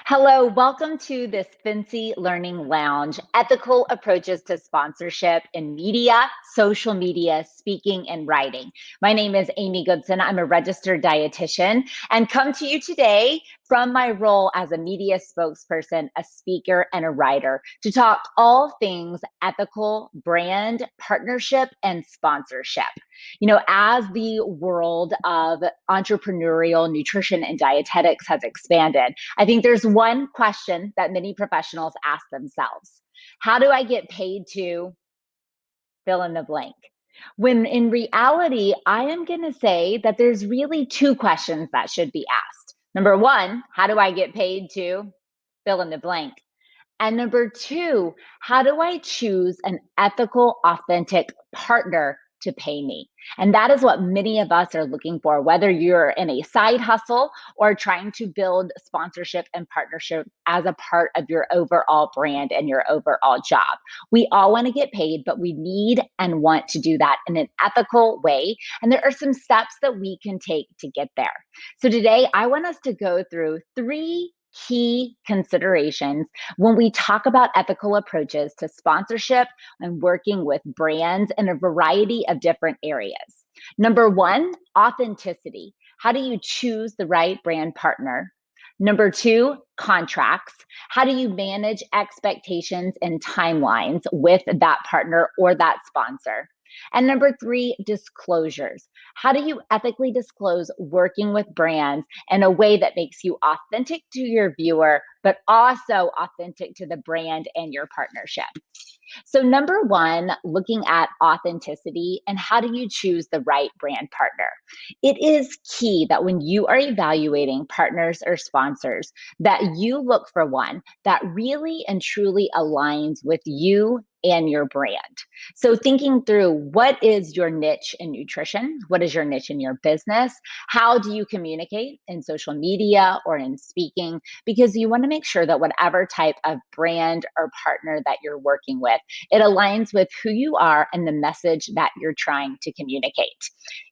Hello, welcome to this Fincy Learning Lounge, ethical approaches to sponsorship in media, social media, speaking, and writing. My name is Amy Goodson. I'm a registered dietitian and come to you today from my role as a media spokesperson, a speaker, and a writer to talk all things ethical, brand, partnership, and sponsorship. As the world of entrepreneurial nutrition and dietetics has expanded, I think there's one question that many professionals ask themselves. How do I get paid to fill in the blank? When in reality, I am going to say that there's really two questions that should be asked. Number one, how do I get paid to fill in the blank? And number two, how do I choose an ethical, authentic partner to pay me? And that is what many of us are looking for, whether you're in a side hustle or trying to build sponsorship and partnership as a part of your overall brand and your overall job. We all want to get paid, but we need and want to do that in an ethical way. And there are some steps that we can take to get there. So today, I want us to go through three key considerations when we talk about ethical approaches to sponsorship and working with brands in a variety of different areas. Number one, authenticity. How do you choose the right brand partner? Number two, contracts. How do you manage expectations and timelines with that partner or that sponsor? And number three, disclosures. How do you ethically disclose working with brands in a way that makes you authentic to your viewer, but also authentic to the brand and your partnership? So, number one, looking at authenticity and how do you choose the right brand partner? It is key that when you are evaluating partners or sponsors, that you look for one that really and truly aligns with you and your brand. So, thinking through what is your niche in nutrition? What is your niche in your business? How do you communicate in social media or in speaking? Because you want to make sure that whatever type of brand or partner that you're working with, it aligns with who you are and the message that you're trying to communicate.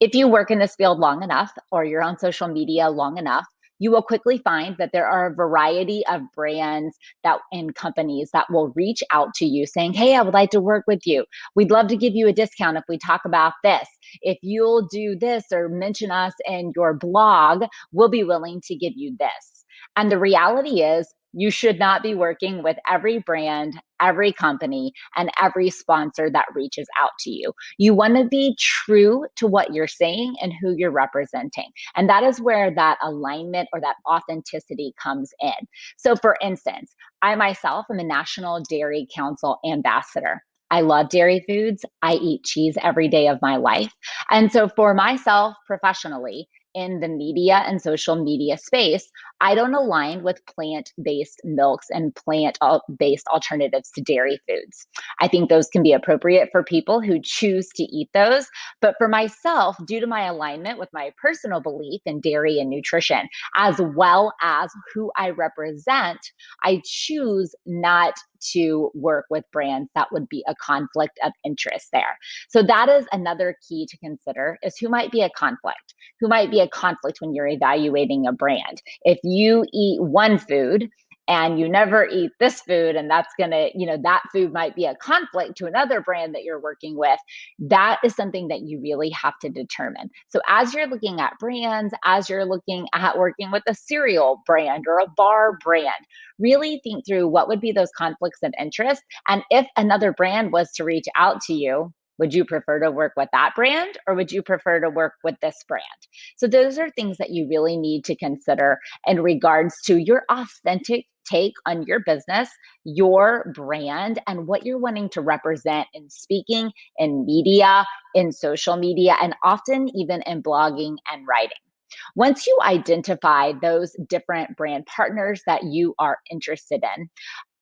If you work in this field long enough or you're on social media long enough, you will quickly find that there are a variety of brands that and companies that will reach out to you saying, "Hey, I would like to work with you. We'd love to give you a discount if we talk about this. If you'll do this or mention us in your blog, we'll be willing to give you this." And the reality is, you should not be working with every brand, every company, and every sponsor that reaches out to you. You want to be true to what you're saying and who you're representing. And that is where that alignment or that authenticity comes in. So, for instance, I myself am a National Dairy Council ambassador. I love dairy foods. I eat cheese every day of my life. And so, for myself professionally, in the media and social media space, I don't align with plant based milks and plant based alternatives to dairy foods. I think those can be appropriate for people who choose to eat those. But for myself, due to my alignment with my personal belief in dairy and nutrition, as well as who I represent, I choose not to work with brands that would be a conflict of interest there. So that is another key to consider is who might be a conflict. Who might be a conflict when you're evaluating a brand. If you eat one food and you never eat this food, and that's gonna, that food might be a conflict to another brand that you're working with, that is something that you really have to determine. So, as you're looking at brands, as you're looking at working with a cereal brand or a bar brand, really think through what would be those conflicts of interest. And if another brand was to reach out to you, would you prefer to work with that brand or would you prefer to work with this brand? So, those are things that you really need to consider in regards to your authentic take on your business, your brand, and what you're wanting to represent in speaking, in media, in social media, and often even in blogging and writing. Once you identify those different brand partners that you are interested in,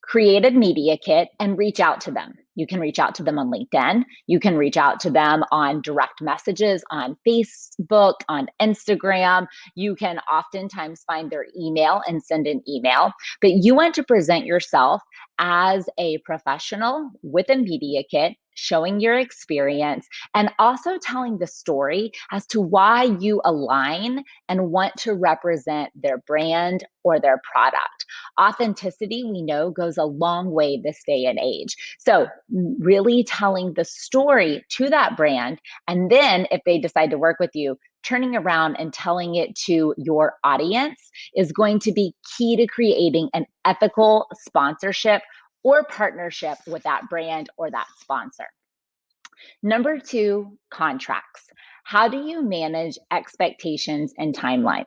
create a media kit and reach out to them. You can reach out to them on LinkedIn. You can reach out to them on direct messages on Facebook, on Instagram. You can oftentimes find their email and send an email. But you want to present yourself as a professional with a media kit, showing your experience and also telling the story as to why you align and want to represent their brand or their product. Authenticity, we know, goes a long way this day and age. So really telling the story to that brand, and then if they decide to work with you, turning around and telling it to your audience is going to be key to creating an ethical sponsorship or partnership with that brand or that sponsor. Number two, contracts. How do you manage expectations and timelines?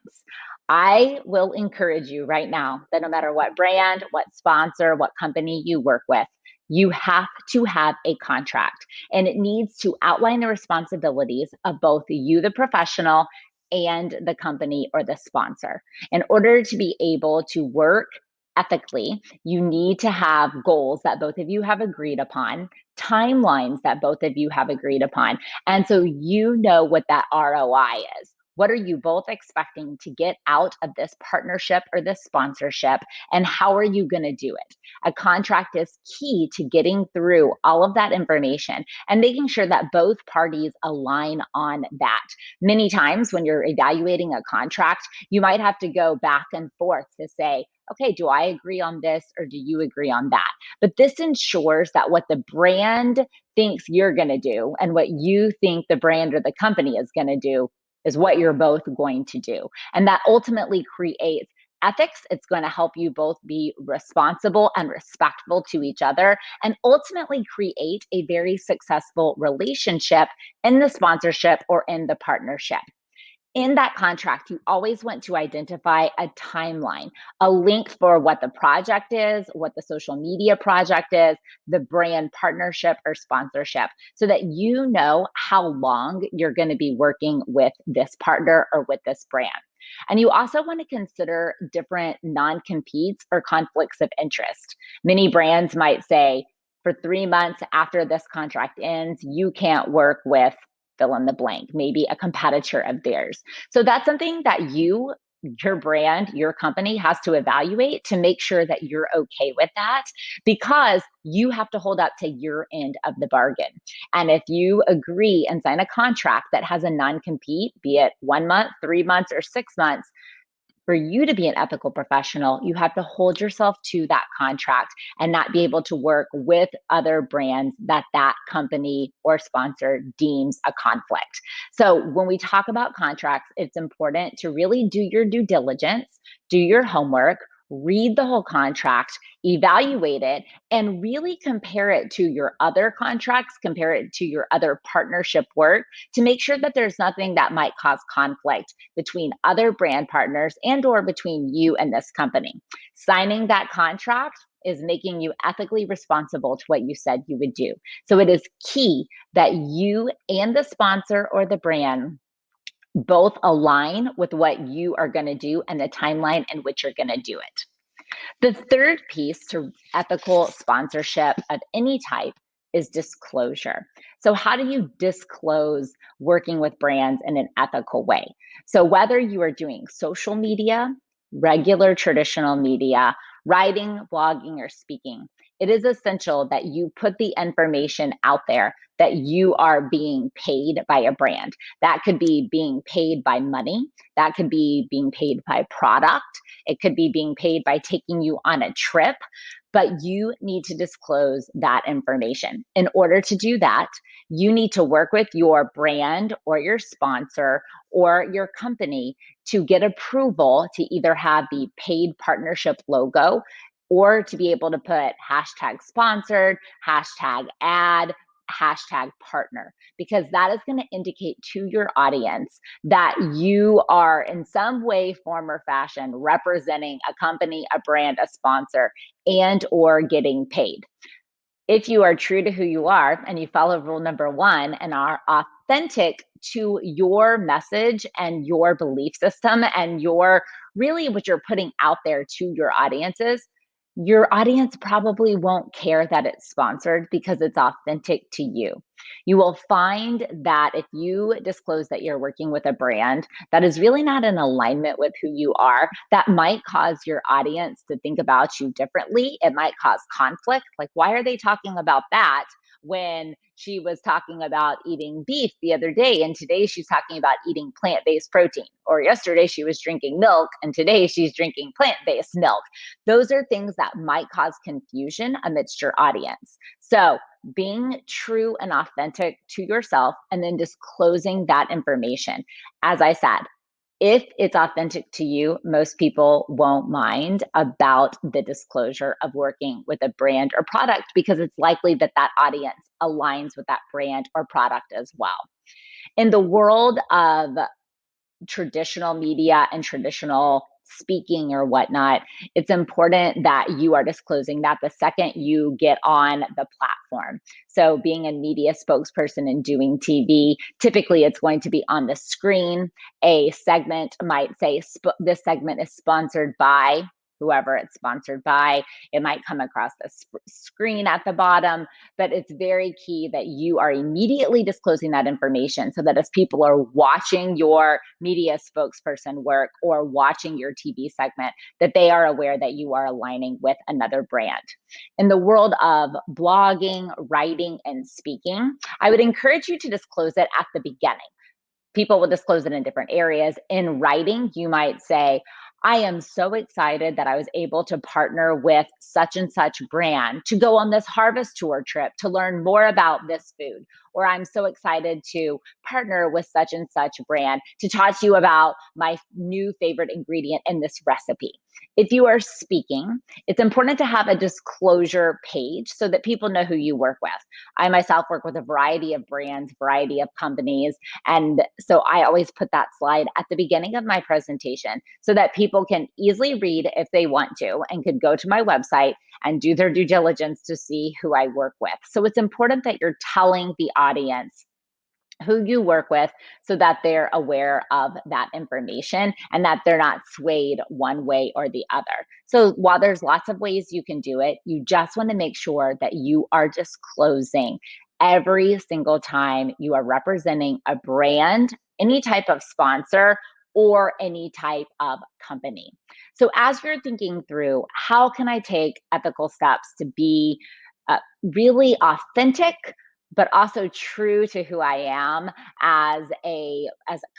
I will encourage you right now that no matter what brand, what sponsor, what company you work with, you have to have a contract, and it needs to outline the responsibilities of both you, the professional, and the company or the sponsor. In order to be able to work ethically, you need to have goals that both of you have agreed upon, timelines that both of you have agreed upon. And so you know what that ROI is. What are you both expecting to get out of this partnership or this sponsorship? And how are you going to do it? A contract is key to getting through all of that information and making sure that both parties align on that. Many times when you're evaluating a contract, you might have to go back and forth to say, okay, do I agree on this or do you agree on that? But this ensures that what the brand thinks you're going to do and what you think the brand or the company is going to do is what you're both going to do. And that ultimately creates ethics. It's going to help you both be responsible and respectful to each other and ultimately create a very successful relationship in the sponsorship or in the partnership. In that contract, you always want to identify a timeline, a link for what the project is, what the social media project is, the brand partnership or sponsorship, so that you know how long you're going to be working with this partner or with this brand. And you also want to consider different non competes or conflicts of interest. Many brands might say, for 3 months after this contract ends, you can't work with fill in the blank, maybe a competitor of theirs. So that's something that you, your brand, your company has to evaluate to make sure that you're okay with that, because you have to hold up to your end of the bargain. And if you agree and sign a contract that has a non compete, be it 1 month, 3 months, or 6 months, for you to be an ethical professional, you have to hold yourself to that contract and not be able to work with other brands that that company or sponsor deems a conflict. So when we talk about contracts, it's important to really do your due diligence, do your homework, read the whole contract, evaluate it, and really compare it to your other contracts, compare it to your other partnership work to make sure that there's nothing that might cause conflict between other brand partners and or between you and this company. Signing that contract is making you ethically responsible to what you said you would do. So it is key that you and the sponsor or the brand both align with what you are going to do and the timeline in which you're going to do it. The third piece to ethical sponsorship of any type is disclosure. So, how do you disclose working with brands in an ethical way? So, whether you are doing social media, regular traditional media, writing, blogging, or speaking, it is essential that you put the information out there that you are being paid by a brand. That could be being paid by money, that could be being paid by product, it could be being paid by taking you on a trip, but you need to disclose that information. In order to do that, you need to work with your brand or your sponsor or your company to get approval to either have the paid partnership logo or to be able to put hashtag sponsored, hashtag ad, hashtag partner, because that is going to indicate to your audience that you are in some way, form, or fashion representing a company, a brand, a sponsor, and or getting paid. If you are true to who you are and you follow rule number one and are authentic to your message and your belief system and your really what you're putting out there to your audience probably won't care that it's sponsored because it's authentic to you. You will find that if you disclose that you're working with a brand that is really not in alignment with who you are, that might cause your audience to think about you differently. It might cause conflict. Like, why are they talking about that when she was talking about eating beef the other day, and today she's talking about eating plant-based protein. Or yesterday she was drinking milk, and today she's drinking plant-based milk. Those are things that might cause confusion amidst your audience. So being true and authentic to yourself and then disclosing that information. As I said, if it's authentic to you, most people won't mind about the disclosure of working with a brand or product because it's likely that that audience aligns with that brand or product as well. In the world of traditional media and traditional speaking or whatnot, it's important that you are disclosing that the second you get on the platform. So, being a media spokesperson and doing TV, typically it's going to be on the screen. A segment might say, this segment is sponsored by whoever it's sponsored by. It might come across the screen at the bottom, but it's very key that you are immediately disclosing that information so that as people are watching your media spokesperson work or watching your TV segment, that they are aware that you are aligning with another brand. In the world of blogging, writing, and speaking, I would encourage you to disclose it at the beginning. People will disclose it in different areas. In writing, you might say, I am so excited that I was able to partner with such and such brand to go on this harvest tour trip to learn more about this food. Or I'm so excited to partner with such and such brand to talk to you about my new favorite ingredient in this recipe. If you are speaking, it's important to have a disclosure page so that people know who you work with. I myself work with a variety of brands, variety of companies, and so I always put that slide at the beginning of my presentation so that people can easily read if they want to and could go to my website and do their due diligence to see who I work with. So it's important that you're telling the audience who you work with so that they're aware of that information and that they're not swayed one way or the other. So while there's lots of ways you can do it, you just want to make sure that you are disclosing every single time you are representing a brand, any type of sponsor, or any type of company. So as you're thinking through, how can I take ethical steps to be really authentic, but also true to who I am as a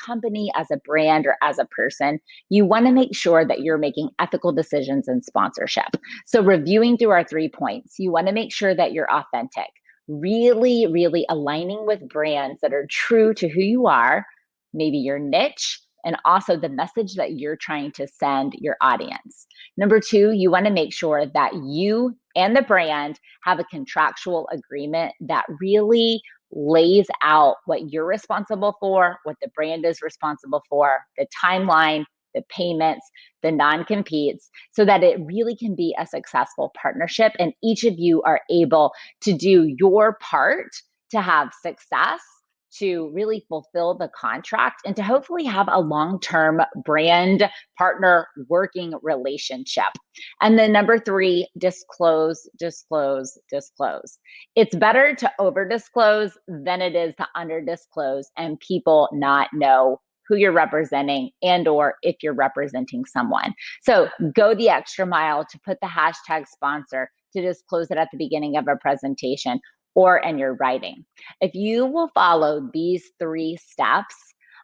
company, as a brand, or as a person, you want to make sure that you're making ethical decisions in sponsorship. So reviewing through our 3 points, you want to make sure that you're authentic, really, really aligning with brands that are true to who you are, maybe your niche, and also the message that you're trying to send your audience. Number 2, you want to make sure that you and the brand have a contractual agreement that really lays out what you're responsible for, what the brand is responsible for, the timeline, the payments, the non-competes, so that it really can be a successful partnership and each of you are able to do your part to have success, to really fulfill the contract, and to hopefully have a long-term brand partner working relationship. And then number 3, disclose, disclose, disclose. It's better to over disclose than it is to under disclose and people not know who you're representing and or if you're representing someone. So go the extra mile to put the hashtag sponsor, to disclose it at the beginning of a presentation or in your writing. If you will follow these 3 steps,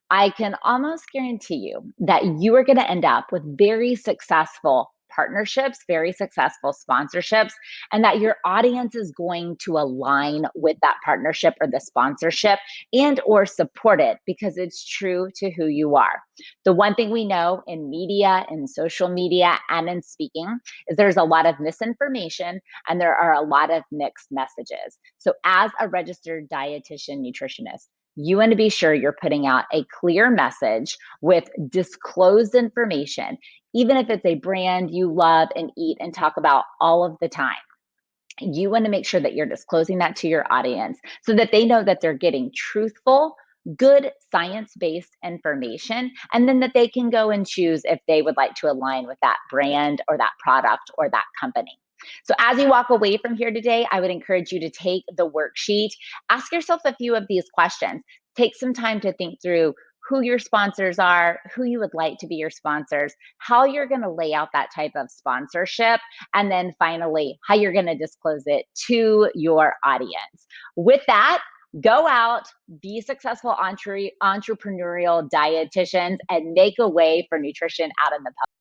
I can almost guarantee you that you are going to end up with very successful partnerships, very successful sponsorships, and that your audience is going to align with that partnership or the sponsorship and or support it because it's true to who you are. The one thing we know in media, in social media, and in speaking is there's a lot of misinformation and there are a lot of mixed messages. So as a registered dietitian nutritionist, you want to be sure you're putting out a clear message with disclosed information, even if it's a brand you love and eat and talk about all of the time. You want to make sure that you're disclosing that to your audience so that they know that they're getting truthful, good science-based information, and then that they can go and choose if they would like to align with that brand or that product or that company. So as you walk away from here today, I would encourage you to take the worksheet, ask yourself a few of these questions, take some time to think through who your sponsors are, who you would like to be your sponsors, how you're going to lay out that type of sponsorship, and then finally, how you're going to disclose it to your audience. With that, go out, be successful entrepreneurial dietitians, and make a way for nutrition out in the public.